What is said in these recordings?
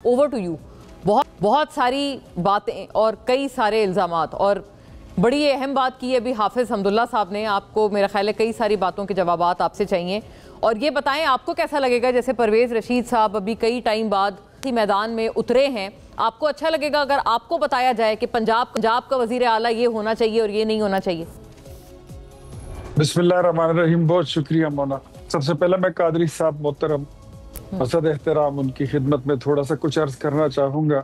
Over to you. बहुत बहुत सारी बातें और कई सारे इल्ज़ामात और बड़ी अहम बात की है अभी हाफिज़ हमदुल्ला साहब ने। आपको मेरा ख्याल है कई सारी बातों के जवाबात आपसे चाहिए और ये बताएं आपको कैसा लगेगा, जैसे परवेज़ रशीद साहब अभी कई टाइम बाद मैदान में उतरे हैं, आपको अच्छा लगेगा अगर आपको बताया जाए कि पंजाब का वज़ीर आला ये होना चाहिए और ये नहीं होना चाहिए? बिस्मिल्लाहिर्रहमानिर्रहीम। बहुत शुक्रिया मोना। सबसे पहले मैं कादरी साहब मोहतरम असद एहतराम उनकी खिदमत में थोड़ा सा कुछ अर्ज करना चाहूंगा।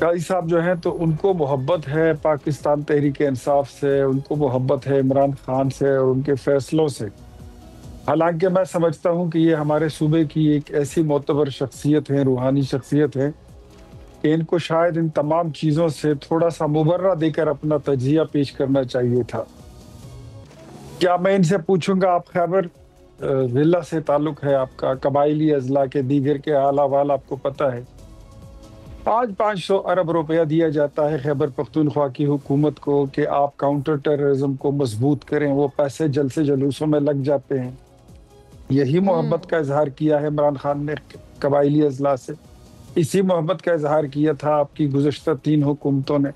काजी साहब जो हैं तो उनको मोहब्बत है पाकिस्तान तहरीक इंसाफ से, उनको मोहब्बत है इमरान खान से और उनके फैसलों से। हालांकि मैं समझता हूं कि ये हमारे सूबे की एक ऐसी मोतबर शख्सियत है, रूहानी शख्सियत है कि इनको शायद इन तमाम चीज़ों से थोड़ा सा मुबर्रा देकर अपना तजिया पेश करना चाहिए था। क्या मैं इनसे पूछूंगा, आप खैबर जिला से ताल्लुक है आपका, कबायली अजला के दीगर के आला वाल आपको पता है, आज 500 अरब रुपया दिया जाता है खैबर पख्तूनख्वा की हुकूमत को कि आप काउंटर टेररिज्म को मजबूत करें। वो पैसे जलसे जुलूसों में लग जाते हैं। यही मोहब्बत का इजहार किया है इमरान खान ने कबायली अजला से। इसी मोहब्बत का इजहार किया था आपकी गुज़श्ता 3 हुकूमतों ने।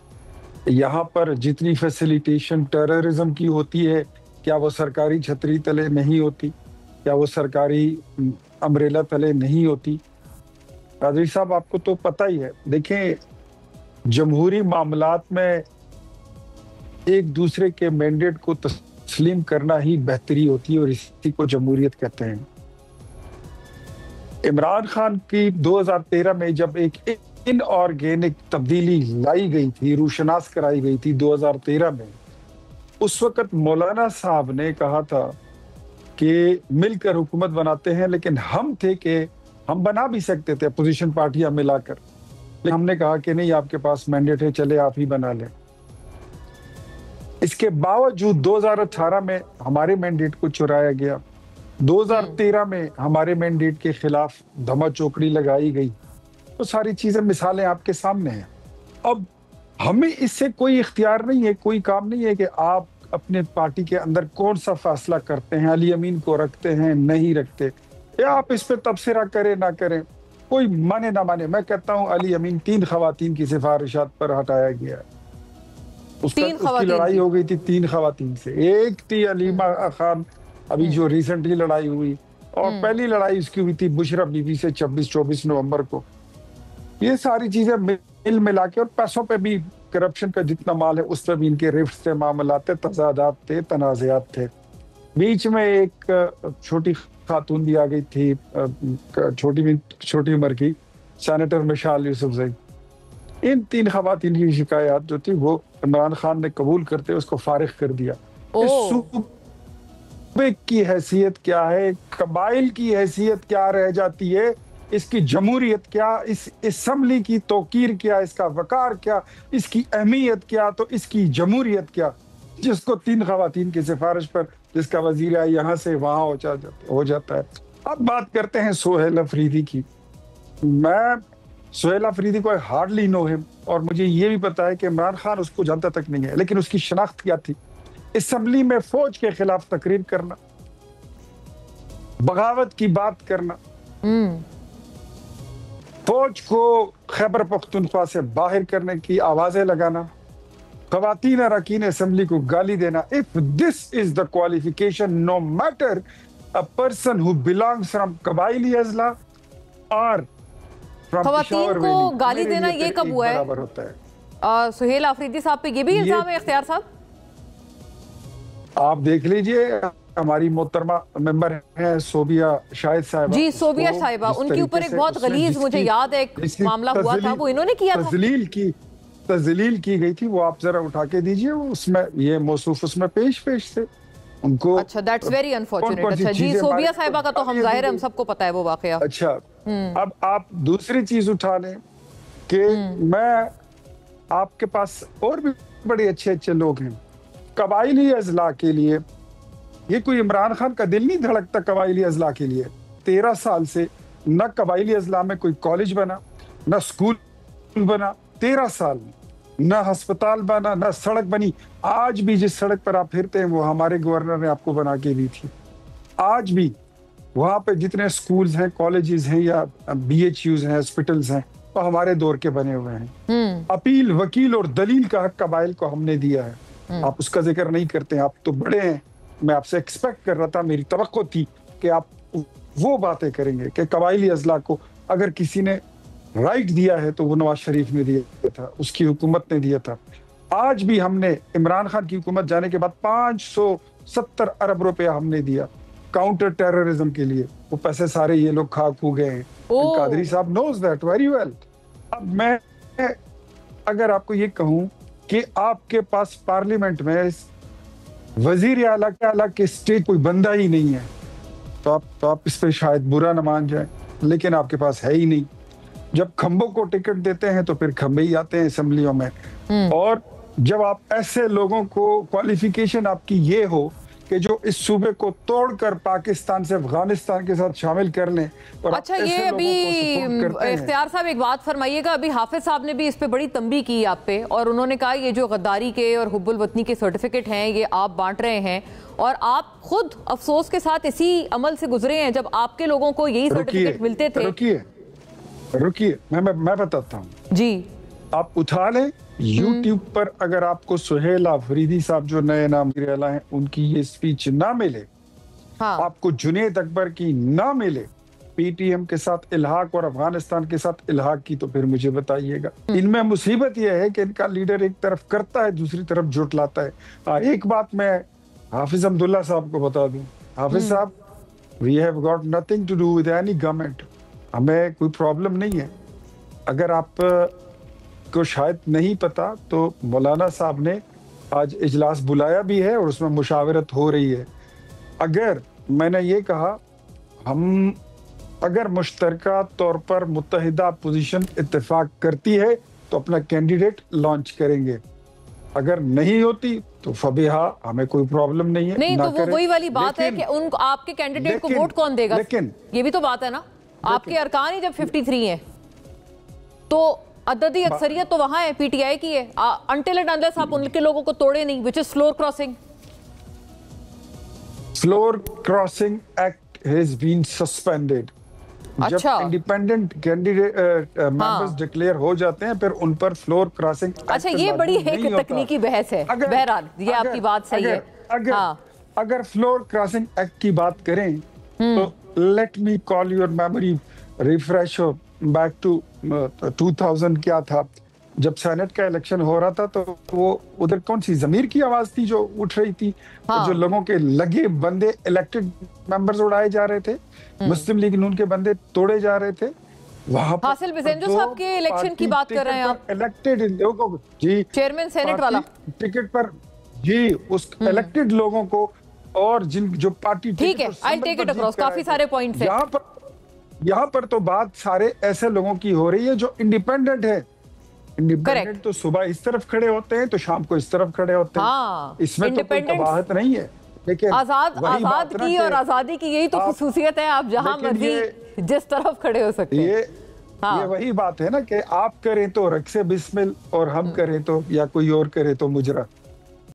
यहाँ पर जितनी फैसिलिटेशन टेररिज्म की होती है, क्या वो सरकारी छतरी तले नहीं होती? क्या वो सरकारी अम्ब्रेला तले नहीं होती? कादरी साहब आपको तो पता ही है। देखें, जमहूरी मामलात में एक दूसरे के मैंडेट को तस्लीम करना ही बेहतरी होती है और इसी को जमहूरियत कहते हैं। इमरान खान की 2013 में जब एक इनऑर्गेनिक तब्दीली लाई गई थी, रूशनास कराई गई थी 2013 में, उस वक्त मौलाना साहब ने कहा था कि मिलकर हुकूमत बनाते हैं, लेकिन हम थे कि हम बना भी सकते थे अपोजिशन पार्टियां मिलाकर, लेकिन हमने कहा कि नहीं, आपके पास मैंडेट है, चले आप ही बना लें। इसके बावजूद 2018 में हमारे मैंडेट को चुराया गया, 2013 में हमारे मैंडेट के खिलाफ धमा चौकड़ी लगाई गई। तो सारी चीजें मिसालें आपके सामने हैं। अब हमें इससे कोई इख्तियार नहीं है, कोई काम नहीं है कि आप अपने पार्टी के अंदर कौन सा फैसला करते हैं, अली अमीन को रखते हैं नहीं रखते, या आप इस पे तबसरा करें ना करें, कोई माने ना माने। मैं कहता हूं अली अमीन 3 खवातीन की सिफारिशात पर हटाया गया है। उसकी लड़ाई हो गई थी 3 खवातीन से। एक थी अलीमा खान, अभी जो रिसेंटली लड़ाई हुई, और पहली लड़ाई उसकी हुई थी बुशरा बीबी से 24 नवंबर को। ये सारी चीजें मिल मिला के, और पैसों पे भी, करप्शन का जितना माल है उस पर भी इनके रिफ्ट थे, मामलात थे, तजादात थे, तनाज़ात थे। बीच में एक छोटी खातून भी आ गई थी, छोटी उम्र की, सेनेटर मिशाल यूसुफजई। इन 3 खवातीन की शिकायत जो थी वो इमरान खान ने कबूल करते उसको फारिग कर दिया। इस सूबे की हैसियत क्या है, कबाइल की हैसियत क्या रह जाती है, इसकी जमहूरियत क्या, इस असम्बली की तौकीर क्या, इसका वकार क्या, इसकी अहमियत क्या, तो इसकी जमहूरियत क्या, जिसको 3 खवातीन की सिफारिश पर जिसका वजीर यहाँ से वहां हो जाता है। अब बात करते हैं सोहेल अफरीदी की। मैं सोहेल अफरीदी को हार्डली नो हिम, और मुझे ये भी पता है कि इमरान खान उसको जानता तक नहीं है, लेकिन उसकी शनाख्त क्या थी? असम्बली में फौज के खिलाफ तकरीर करना, बगावत की बात करना, फौज को खैबर पख्तूनख्वा से बाहर करने की आवाजें लगाना, खवातीन अरकान असेंबली को गाली देना। If this is the qualification, no matter a person who belongs from कबायली अजला और खवातीन को गाली देना, ये कब हुआ है? होता है सोहेल अफरीदी साहब पे ये भी इल्जाम है इख्तियार साहब? आप देख लीजिए, हमारी मोहतरमा मेंबर हैं सोबिया शाहिद साहिबा जी, सोबिया साहिबा, उनके ऊपर एक बहुत गलीज, मुझे याद है एक मामला हुआ था, वो इन्होंने किया था, तजलील की गई थी। वो आप जरा उठा के दीजिए, उसमें ये मौसूफ उसमें पेश थे उनको। अच्छा, दैट्स वेरी अनफॉर्चुनेट। अच्छा जी, सोबिया साहिबा का तो हम जाहिर है हम सबको पता है वो वाकया। अच्छा, अब आप दूसरी चीज उठा लें कि मैं आपके पास और भी बड़े अच्छे लोग हैं कबायली अजला के लिए। ये कोई इमरान खान का दिल नहीं धड़कता कबायली अजला के लिए? 13 साल से न कबायली अजला में कोई कॉलेज बना, न स्कूल बना, 13 साल में न अस्पताल बना, न सड़क बनी। आज भी जिस सड़क पर आप फिरते हैं वो हमारे गवर्नर ने आपको बना के दी थी। आज भी वहां पे जितने स्कूल्स हैं, कॉलेजेस हैं या BHUs हैं, हॉस्पिटल्स हैं, वो हमारे दौर के बने हुए हैं। अपील, वकील और दलील का हक कबाइल को हमने दिया है। आप उसका जिक्र नहीं करते हैं। आप तो बड़े हैं, मैं आपसे एक्सपेक्ट कर रहा था, मेरी तवक्को थी कि आप वो बातें करेंगे कि कबाइली अजला को अगर किसी ने राइट दिया है तो वो नवाज शरीफ ने दिया था, उसकी हुकूमत ने दिया था। आज भी हमने इमरान खान की हुकूमत जाने के बाद 570 अरब रुपया हमने दिया काउंटर टेररिज्म के लिए। वो पैसे सारे ये लोग खा खू गए हैं। कादरी साहब नोज दैट वेरी वेल। अब मैं अगर आपको ये कहूं कि आपके पास पार्लियामेंट में वजीर आला के स्टेज कोई बंदा ही नहीं है, तो आप इस पे शायद बुरा न मान जाए, लेकिन आपके पास है ही नहीं। जब खंबों को टिकट देते हैं तो फिर खंबे ही आते हैं असेंबलियों में। और जब आप ऐसे लोगों को, क्वालिफिकेशन आपकी ये हो कि जो इस सूबे को तोड़कर पाकिस्तान से अफगानिस्तान के साथ शामिल कर लें। अच्छा, ये अभी इख्तियार साहब एक बात फरमाइएगा, अभी हाफिज साहब ने भी इस पे बड़ी तंबीह की आप पे, और उन्होंने कहा ये जो गद्दारी के और हुब्बुल वतनी के सर्टिफिकेट हैं ये आप बांट रहे हैं, और आप खुद अफसोस के साथ इसी अमल से गुजरे हैं जब आपके लोगों को यही सर्टिफिकेट मिलते थे। रुकिए, मैं बताता हूँ जी। आप उठा लें YouTube पर, अगर आपको सुहेल आफरीदी साहब जो नए नाम हैं उनकी ये स्पीच ना मिले, हाँ। आपको जुनेद अकबर की ना मिले, PTM के साथ इल्हाक और अफगानिस्तान के साथ इल्हाक की, तो फिर मुझे बताइएगा। इनमें मुसीबत यह है कि इनका लीडर एक तरफ करता है, दूसरी तरफ जुटलाता है। एक बात मैं हाफिज अब्दुल्ला साहब को बता दूं, हाफिज साहब, we have got nothing to do with any government. हमें कोई प्रॉब्लम नहीं है। अगर आप को शायद नहीं पता तो मौलाना साहब ने आज इजलास बुलाया भी है और उसमें मुशावरत हो रही है। अगर मैंने ये कहा, हम अगर मुश्तरका तौर पर मुत्तहिदा पोजीशन इत्तेफाक करती है तो अपना कैंडिडेट लॉन्च करेंगे, अगर नहीं होती तो फबिहा, हमें कोई प्रॉब्लम नहीं है। नहीं तो वो वही वाली बात है कि उन आपके कैंडिडेट को वोट कौन देगा, लेकिन ये भी तो बात है ना। आपके अरकान ही जब 53 हैं तो अददी अक्सरियत तो वहां है, PTI की है। अनटिल एंड अनलेस आप उनके लोगों को तोड़े नहीं, which is floor crossing. Floor crossing act has been suspended. अच्छा, जब इंडिपेंडेंट कैंडिडेट मेंबर्स डिक्लेयर हो जाते हैं फिर उन पर फ्लोर क्रॉसिंग। अच्छा, ये बड़ी एक तकनीकी बहस है। बहरहाल ये आपकी बात सही है। अगर फ्लोर क्रॉसिंग एक्ट की बात करें तो let me call your memory refresh back to 2000 क्या था, जब सेनेट का इलेक्शन हो रहा था तो वो उधर कौन सी ज़मीर की आवाज थी जो उठ रही थी। हाँ। जो लोगों के लगे बंदे इलेक्टेड मेंबर्स उड़ाए जा रहे थे, मुस्लिम लीग नून के बंदे तोड़े जा रहे थे। वहां हासिल बिजेंजो साहब के इलेक्शन की बात कर रहे हैं आप, इलेक्टेड लोगों को जी, चेयरमैन सेनेट वाला टिकट पर जी, उस इलेक्टेड लोगों को और जिन जो पार्टी, ठीक है, I will take it across, काफी सारे पॉइंट्स हैं यहाँ पर तो बात सारे ऐसे लोगों की हो रही है जो इंडिपेंडेंट है। इंडिपेंडेंट तो सुबह इस तरफ खड़े होते हैं तो शाम को इस तरफ खड़े होते हैं। हाँ, इसमें तो कोई कबाहत नहीं है। लेकिन आजाद की और आजादी की यही तो खुसूसियत है, आप जहां मर्जी जिस तरफ खड़े हो सकते हैं। ये वही बात है ना कि आप करें तो रक्से बिस्मिल और हम करें तो या कोई और करे तो मुजरा।